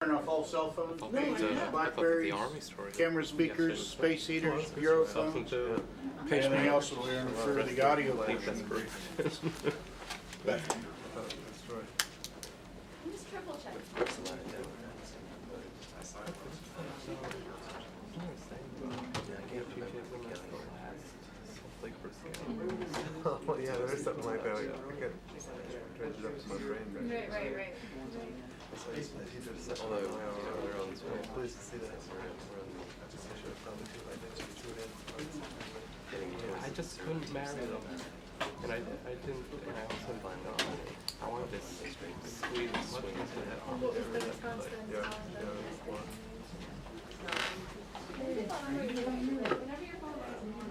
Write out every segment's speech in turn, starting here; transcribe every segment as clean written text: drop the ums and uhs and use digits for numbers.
Turn off all cell phones, I thought pagers, the Blackberries, Army story. camera speakers, space heaters, bureau phones, anything else that will interfere with the audio. I think that's correct. But Just triple check. Oh, yeah, there is something like that. I could dredge it up to my brain. Right. Although, I'm pleased to see that. I just couldn't marry them. And I didn't, and I also didn't know. I wanted to squeeze and swing into that arm. What was the response then? Yeah.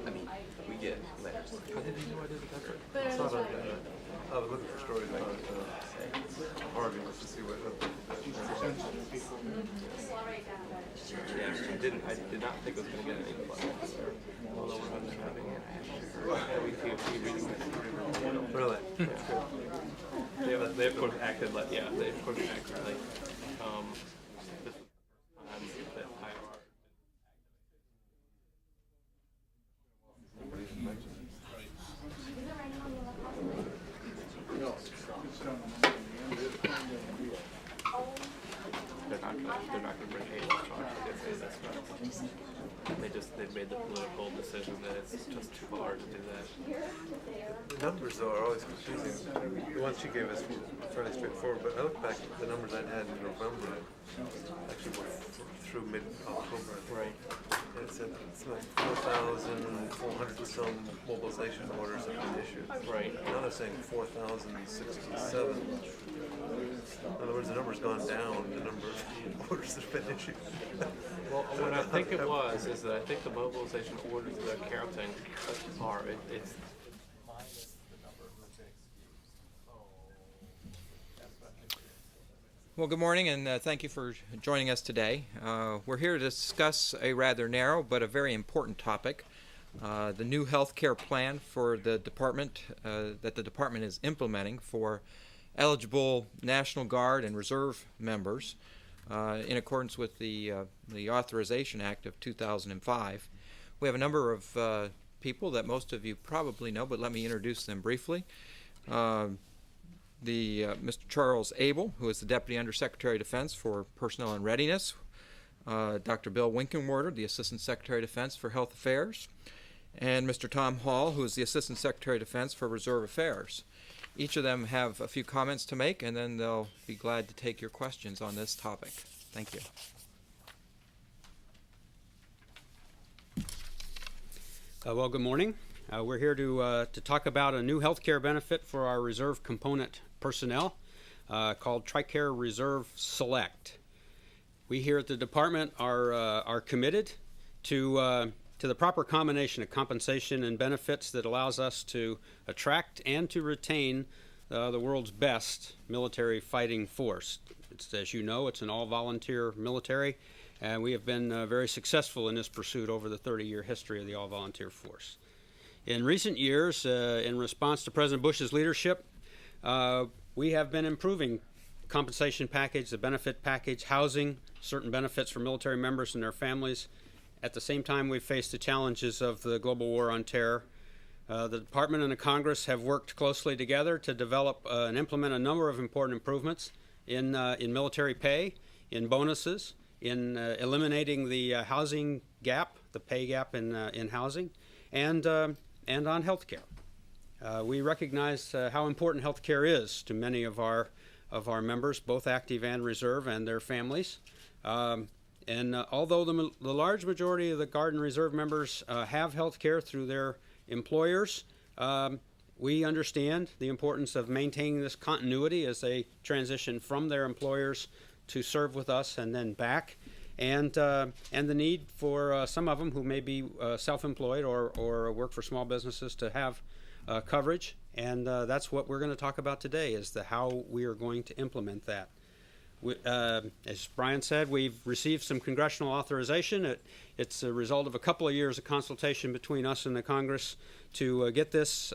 I mean, we get letters. How did you know I did the effort? But I I saw was it on, like, I was looking for stories about Harvey just to see what Yeah, I did not think it was going to get any plus. Although we're going to be having it. We reading this. Really? That's good. They of course acted like, yeah, they of course acted like, this was that IR. They're not gonna bring Halo charge. They did say that's not. They've made the political decision that it's just too hard to do that. The numbers, though, are always confusing. The ones she gave us were fairly straightforward, but I look back at the numbers I'd had in November, actually were through mid-October. Right. And it said something like 4,400 and some mobilization orders have been issued. Right. Now they're saying 4,067. In other words, the number's gone down, the number of orders that have been issued. Well, what I think it was is that I think the mobilization orders that they're counting are it's. Well, good morning, and thank you for joining us today. We're here to discuss a rather narrow but a very important topic, the new health care plan for the department that the department is implementing for eligible National Guard and Reserve members in accordance with the Authorization Act of 2005. We have a number of people that most of you probably know, but let me introduce them briefly. Mr. Charles Abell, who is the Deputy Undersecretary of Defense for Personnel and Readiness, Dr. Bill Winkenwerder, the Assistant Secretary of Defense for Health Affairs, and Mr. Tom Hall, who is the Assistant Secretary of Defense for Reserve Affairs. Each of them have a few comments to make, and then they'll be glad to take your questions on this topic. Thank you. Well, good morning. We're here to talk about a new health care benefit for our reserve component personnel called TRICARE Reserve Select. We here at the department are committed to the proper combination of compensation and benefits that allows us to attract and to retain the world's best military fighting force. As you know, it's an all-volunteer military, and we have been very successful in this pursuit over the 30-year history of the all-volunteer force. In recent years, in response to President Bush's leadership, we have been improving compensation package, the benefit package, housing, certain benefits for military members and their families. At the same time, we've faced the challenges of the global war on terror. The Department and the Congress have worked closely together to develop and implement a number of important improvements in military pay, in bonuses, in eliminating the housing gap, the pay gap in housing, and on health care. We recognize how important health care is to many of our members, both active and reserve, and their families. And although the large majority of the Guard and Reserve members have health care through their employers, we understand the importance of maintaining this continuity as they transition from their employers to serve with us and then back, and the need for some of them who may be self-employed or work for small businesses to have coverage. And that's what we're going to talk about today, is how we are going to implement that. As Brian said, we've received some congressional authorization. It's a result of a couple of years of consultation between us and the Congress to get this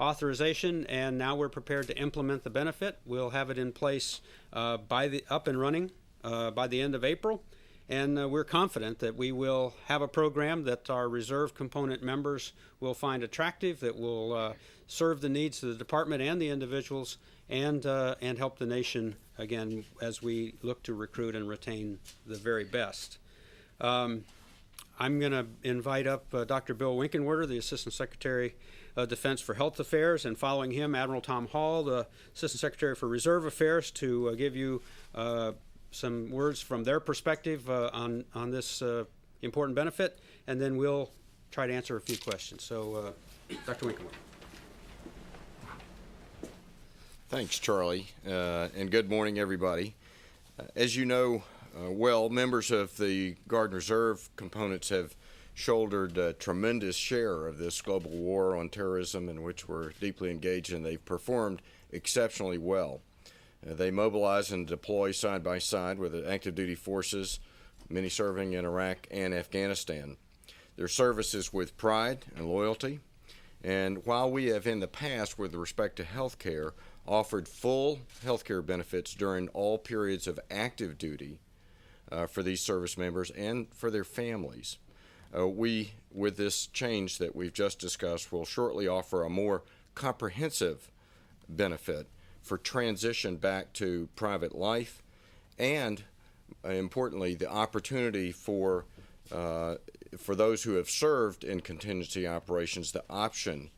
authorization, and now we're prepared to implement the benefit. We'll have it in place up and running by the end of April. And we're confident that we will have a program that our reserve component members will find attractive, that will serve the needs of the department and the individuals, and help the nation, again, as we look to recruit and retain the very best. I'm going to invite up Dr. Bill Winkenwerder, the Assistant Secretary of Defense for Health Affairs, and following him, Admiral Tom Hall, the Assistant Secretary for Reserve Affairs, to give you some words from their perspective on this important benefit, and then we'll try to answer a few questions. So, Dr. Winkenwerder. Thanks, Charlie, and good morning, everybody. As you know well, members of the Guard and Reserve components have shouldered a tremendous share of this global war on terrorism in which we're deeply engaged, and they've performed exceptionally well. They mobilize and deploy side by side with the active duty forces, many serving in Iraq and Afghanistan. Their service is with pride and loyalty, and while we have in the past, with respect to health care, offered full health care benefits during all periods of active duty for these service members and for their families, we, with this change that we've just discussed, will shortly offer a more comprehensive benefit for transition back to private life, and importantly, the opportunity for those who have served in contingency operations, the option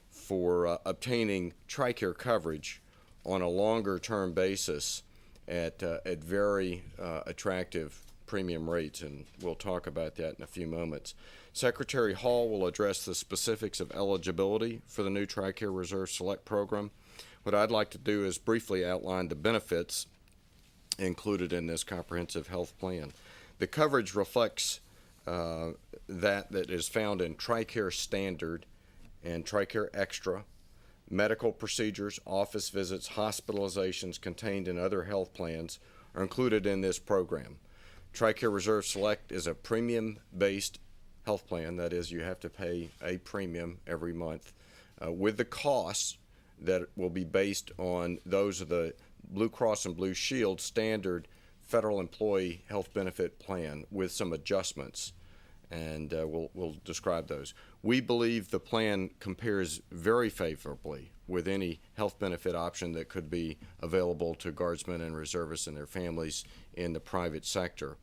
for obtaining TRICARE coverage on a longer-term basis at very attractive premium rates, and we'll talk about that in a few moments. Secretary Hall will address the specifics of eligibility for the new TRICARE Reserve Select program. What I'd like to do is briefly outline the benefits included in this comprehensive health plan. The coverage reflects that is found in TRICARE Standard and TRICARE Extra. Medical procedures, office visits, hospitalizations contained in other health plans are included in this program. TRICARE Reserve Select is a premium-based health plan. That is, you have to pay a premium every month with the costs that will be based on those of the Blue Cross and Blue Shield standard federal employee health benefit plan with some adjustments, and we'll describe those. We believe the plan compares very favorably with any health benefit option that could be available to guardsmen and reservists and their families in the private sector.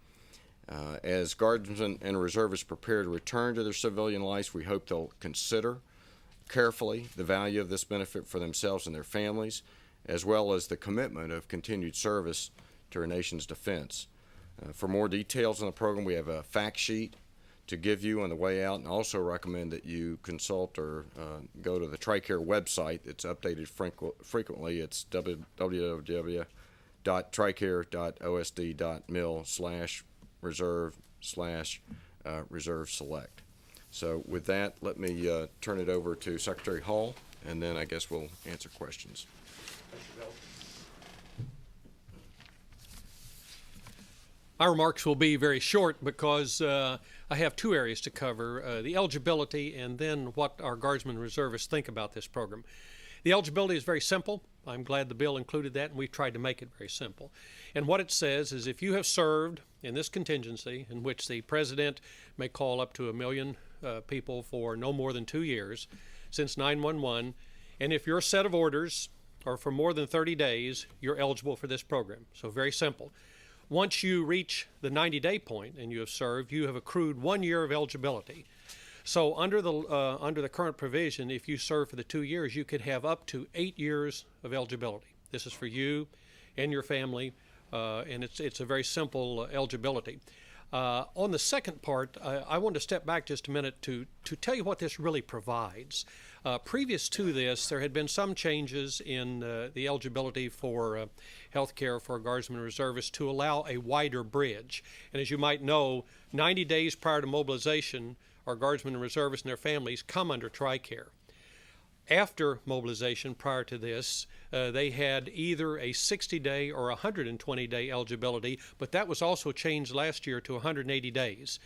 As guardsmen and reservists prepare to return to their civilian lives, we hope they'll consider carefully the value of this benefit for themselves and their families, as well as the commitment of continued service to our nation's defense. For more details on the program, we have a fact sheet to give you on the way out, and also recommend that you consult or go to the TRICARE website. It's updated frequently. It's www.tricare.osd.mil/reserve/reserve select. So with that, let me turn it over to Secretary Hall, and then I guess we'll answer questions. My remarks will be very short because I have two areas to cover, the eligibility and then what our Guardsmen and Reservists think about this program. The eligibility is very simple. I'm glad the bill included that, and we've tried to make it very simple. And what it says is if you have served in this contingency, in which the President may call up to 1 million people for no more than 2 years since 9/11, and if your set of orders are for more than 30 days, you're eligible for this program. So very simple. Once you reach the 90-day point and you have served, you have accrued 1 year of eligibility. So under the current provision, if you serve for the 2 years, you could have up to 8 years of eligibility. This is for you and your family, and it's a very simple eligibility. On the second part, I want to step back just a minute to tell you what this really provides. Previous to this, there had been some changes in the eligibility for health care for Guardsmen and Reservists to allow a wider bridge. And as you might know, 90 days prior to mobilization, our Guardsmen and Reservists and their families come under TRICARE. After mobilization, prior to this, they had either a 60-day or 120-day eligibility, but that was also changed last year to 180 days.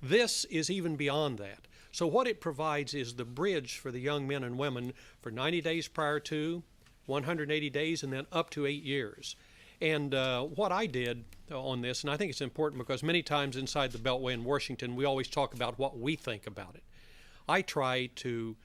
This is even beyond that. So what it provides is the bridge for the young men and women for 90 days prior to, 180 days, and then up to 8 years. And what I did on this, and I think it's important because many times inside the Beltway in Washington, we always talk about what we think about it. I try to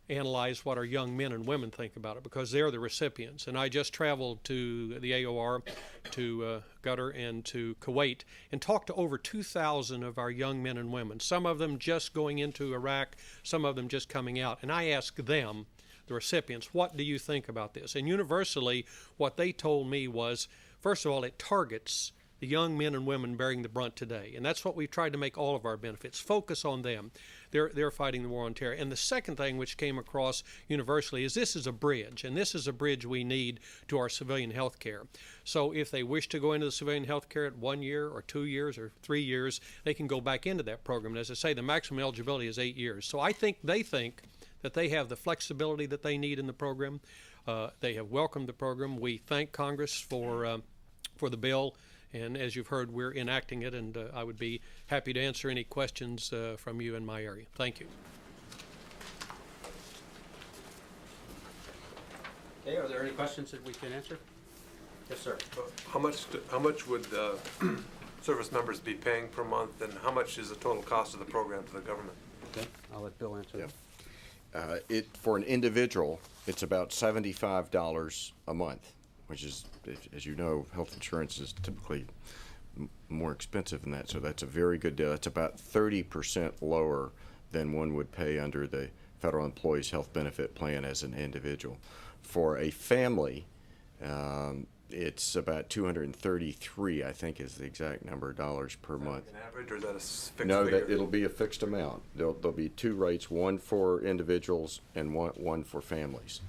analyze what our young men and women think about it because they're the recipients. And I just traveled to the AOR, to Qatar, and to Kuwait and talked to over 2,000 of our young men and women, some of them just going into Iraq, some of them just coming out. And I asked them, the recipients, what do you think about this? And universally, what they told me was, first of all, it targets the young men and women bearing the brunt today. And that's what we've tried to make all of our benefits. Focus on them. They're fighting the war on terror. And the second thing which came across universally is this is a bridge, and this is a bridge we need to our civilian health care. So if they wish to go into the civilian health care at 1 year or 2 years or 3 years, they can go back into that program. And as I say, the maximum eligibility is 8 years. So I think that they have the flexibility that they need in the program. They have welcomed the program. We thank Congress for the bill. And as you've heard, we're enacting it, and I would be happy to answer any questions from you in my area. Thank you. Okay, are there any questions that we can answer? Yes, sir. How much would service members be paying per month, and how much is the total cost of the program to the government? Okay, I'll let Bill answer that. For an individual, it's about $75 a month, which is, as you know, health insurance is typically more expensive than that, so that's a very good deal. It's about 30% lower than one would pay under the Federal Employees Health Benefit Plan as an individual. For a family, it's about $233, I think is the exact number of dollars per month. An average, or is that a fixed No, figure? it'll be a fixed amount. There'll be two rates, one for individuals and one for families.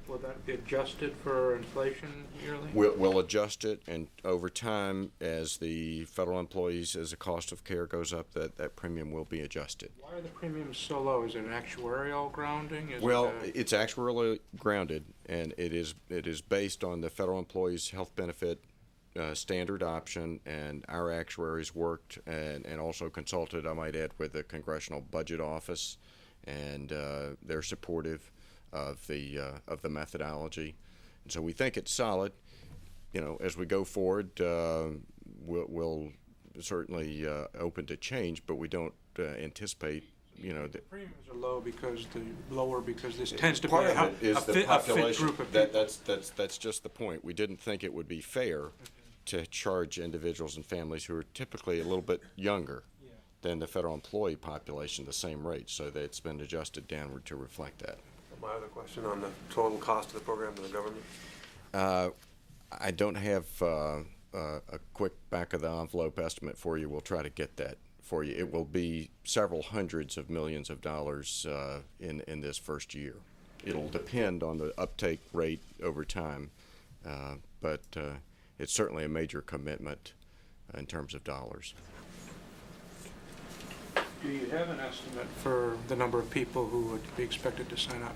Will that be adjusted for inflation yearly? We'll adjust it, and over time, as the federal employees, as the cost of care goes up, that premium will be adjusted. Why are the premiums so low? Is it an actuarial grounding? It's actuarially grounded, and it is based on the federal employees' health benefit standard option, and our actuaries worked and also consulted, I might add, with the Congressional Budget Office, and they're supportive of the methodology, and so we think it's solid. You know, as we go forward, we'll certainly open to change, but we don't anticipate. You know, the premiums are low because this tends to be part of it is the a fit population. group of people. That's just the point. We didn't think it would be fair to charge individuals and families who are typically a little bit younger than the federal employee population the same rate, so that it's been adjusted downward to reflect that. My other question on the total cost of the program to the government? I don't have a quick back-of-the-envelope estimate for you. We'll try to get that for you. It will be several hundreds of millions of dollars in this first year. It'll depend on the uptake rate over time, but it's certainly a major commitment in terms of dollars. Do you have an estimate for the number of people who would be expected to sign up?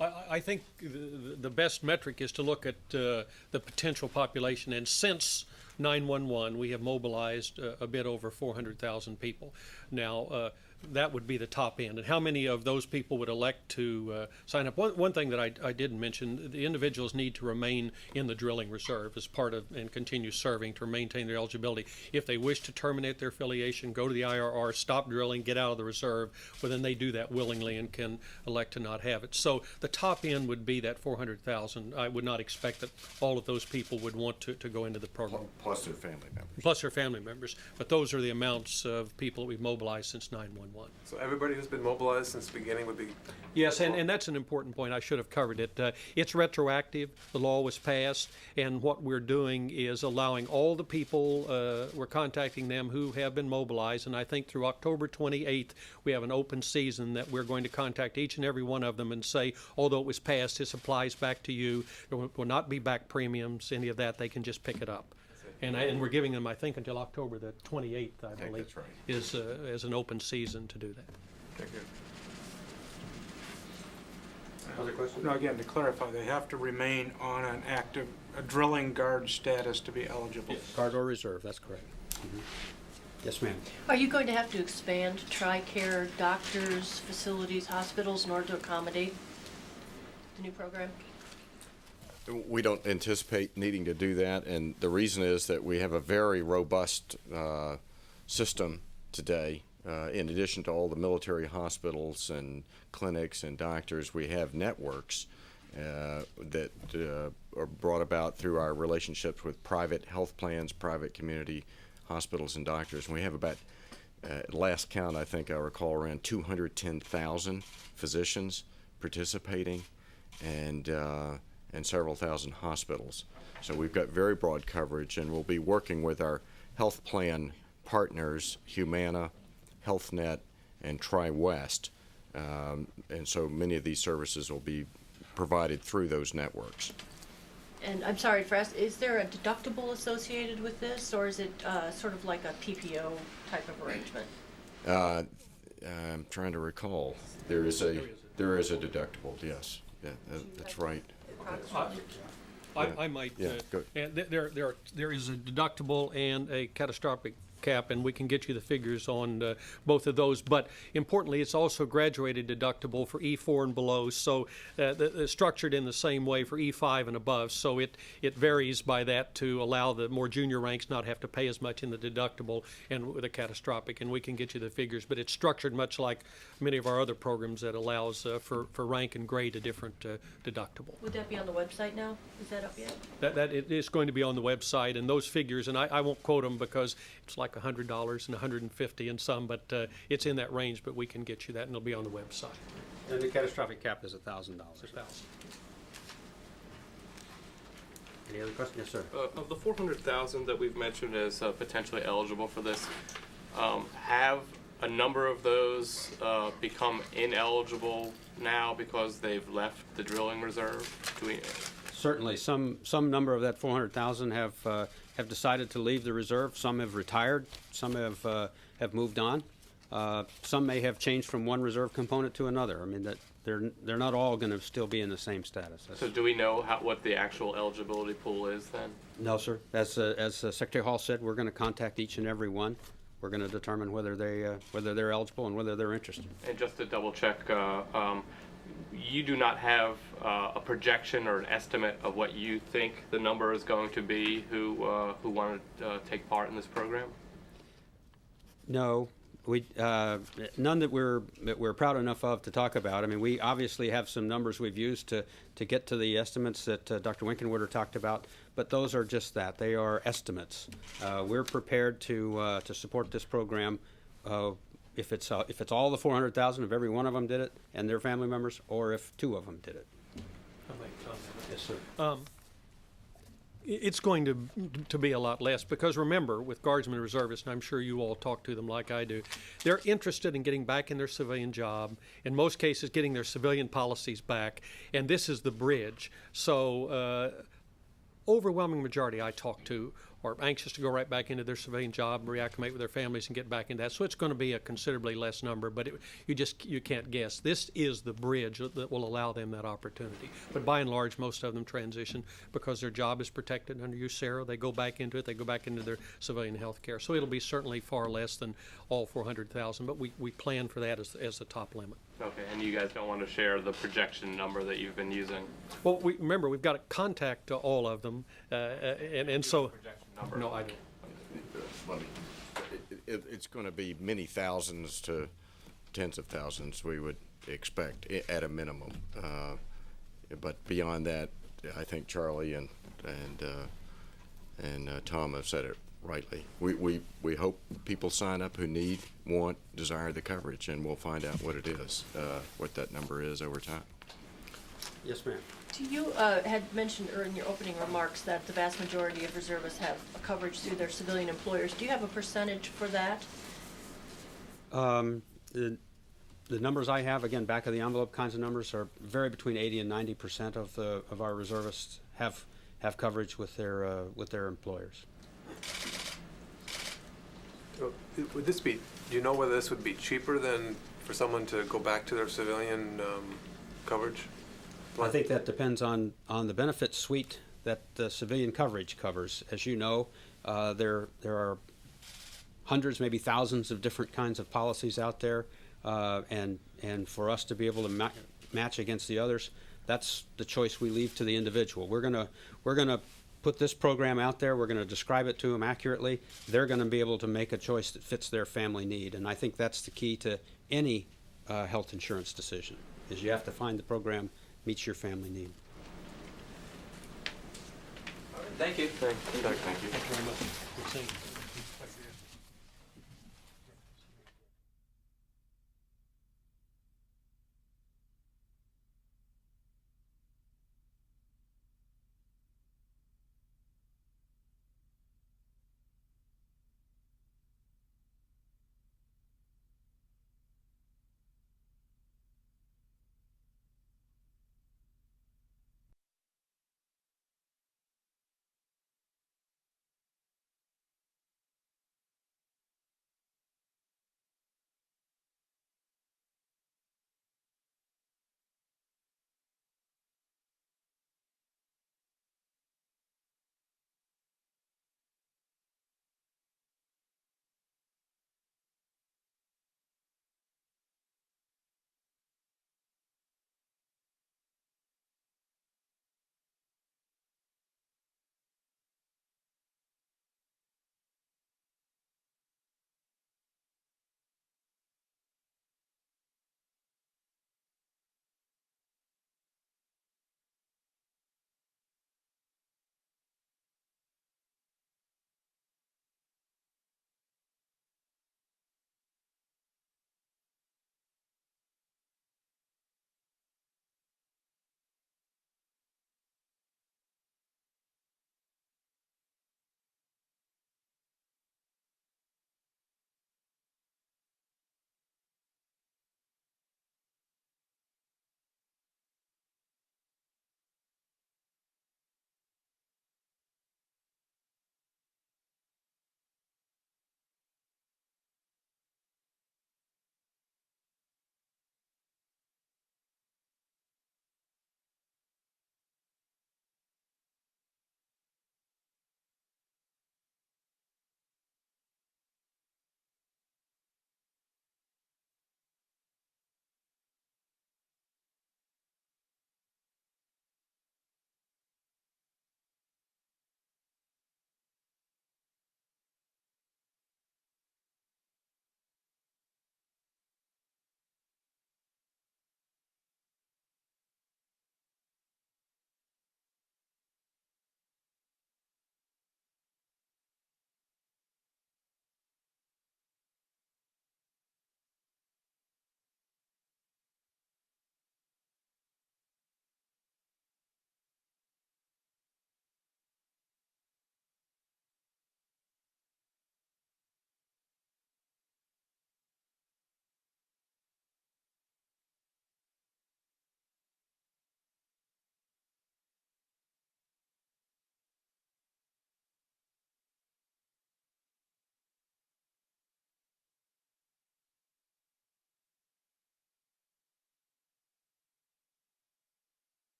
I think the best metric is to look at the potential population, and since 911 we have mobilized a bit over 400,000 people. Now that would be the top end, and how many of those people would elect to sign up? One thing that I didn't mention, the individuals need to remain in the drilling reserve as part of and continue serving to maintain their eligibility. If they wish to terminate their affiliation, go to the IRR, stop drilling, get out of the reserve, well then they do that willingly and can elect to not have it. So the top end would be that 400,000. I would not expect that all of those people would want to go into the program. Plus their family members. Plus their family members. But those are the amounts of people that we've mobilized since 911. So everybody who's been mobilized since the beginning would be... Yes, and that's an important point. I should have covered it. It's retroactive. The law was passed, and what we're doing is allowing all the people, we're contacting them who have been mobilized, and I think through October 28th, we have an open season that we're going to contact each and every one of them and say, although it was passed, this applies back to you. There will not be back premiums, any of that. They can just pick it up. And we're giving them, I think, until October the 28th, I believe, that's right. is as an open season to do that. Thank you. Other questions? Now, again, to clarify, they have to remain on an active drilling guard status to be eligible. Guard or reserve, that's correct. Mm-hmm. Yes, ma'am. Are you going to have to expand TRICARE doctors, facilities, hospitals in order to accommodate the new program? We don't anticipate needing to do that, and the reason is that we have a very robust system today. In addition to all the military hospitals and clinics and doctors, we have networks that are brought about through our relationships with private health plans, private community hospitals and doctors. And we have about, last count, I think I recall, around 210,000 physicians participating, and several thousand hospitals. So we've got very broad coverage, and we'll be working with our health plan partners, Humana, HealthNet, and TriWest. And so many of these services will be provided through those networks. And I'm sorry for asking, is there a deductible associated with this, or is it sort of like a PPO type of arrangement? I'm trying to recall. There is a deductible, yes. Yeah, that's right. I might, Yeah, go. and there is a deductible and a catastrophic cap, and we can get you the figures on both of those. But importantly, it's also graduated deductible for E4 and below, so structured in the same way for E5 and above. So it varies by that to allow the more junior ranks not have to pay as much in the deductible and with a catastrophic, and we can get you the figures. But it's structured much like many of our other programs that allows for rank and grade a different deductible. Would that be on the website now? Is that up yet? That it is going to be on the website, and those figures, and I won't quote them because it's like $100 and $150 and some, but it's in that range. But we can get you that, and it'll be on the website. And the catastrophic cap is $1,000. Any other questions? Yes, sir. Of the 400,000 that we've mentioned as potentially eligible for this, have a number of those become ineligible now because they've left the drilling reserve? Certainly, some number of that 400,000 have decided to leave the reserve. Some have retired. Some have moved on. Some may have changed from one reserve component to another. I mean, that they're not all going to still be in the same status. So do we know what the actual eligibility pool is then? No, sir. As Secretary Hall said, we're going to contact each and every one. We're going to determine whether they're eligible and whether they're interested. And just to double check, you do not have a projection or an estimate of what you think the number is going to be who want to take part in this program? No, we none that we're proud enough of to talk about. I mean, we obviously have some numbers we've used to get to the estimates that Dr. Winkenwerder talked about, but those are just that. They are estimates. We're prepared to support this program if it's all the 400,000, if every one of them did it and their family members, or if two of them did it. Yes, sir. It's going to be a lot less because remember, with Guardsmen and Reservists, and I'm sure you all talk to them like I do, they're interested in getting back in their civilian job, in most cases getting their civilian policies back, and this is the bridge. So overwhelming majority I talk to are anxious to go right back into their civilian job and reacclimate with their families and get back into that. So it's going to be a considerably less number, but you can't guess. This is the bridge that will allow them that opportunity. But by and large, most of them transition because their job is protected under USERRA. They go back into it. They go back into their civilian health care. So it'll be certainly far less than all 400,000, but we plan for that as the top limit. Okay, and you guys don't want to share the projection number that you've been using? Well, remember, we've got to contact all of them, and so... No, I don't. It's going to be many thousands to tens of thousands, we would expect, at a minimum. But beyond that, I think Charlie and Tom have said it rightly. We hope people sign up who need, want, desire the coverage, and we'll find out what it is, what that number is over time. Yes, ma'am. You had mentioned in your opening remarks that the vast majority of reservists have coverage through their civilian employers. Do you have a percentage for that? The numbers I have, again, back of the envelope kinds of numbers, are vary between 80 and 90% of our reservists have coverage with their employers. Would this be? Do you know whether this would be cheaper than for someone to go back to their civilian coverage? I think that depends on the benefit suite that the civilian coverage covers. As you know, there are hundreds, maybe thousands of different kinds of policies out there, and for us to be able to match against the others, that's the choice we leave to the individual. We're gonna put this program out there. We're gonna describe it to them accurately. They're gonna be able to make a choice that fits their family need, and I think that's the key to any health insurance decision, is you have to find the program meets your family need. Thank you. Thank you. Thank you very much. Good seeing you.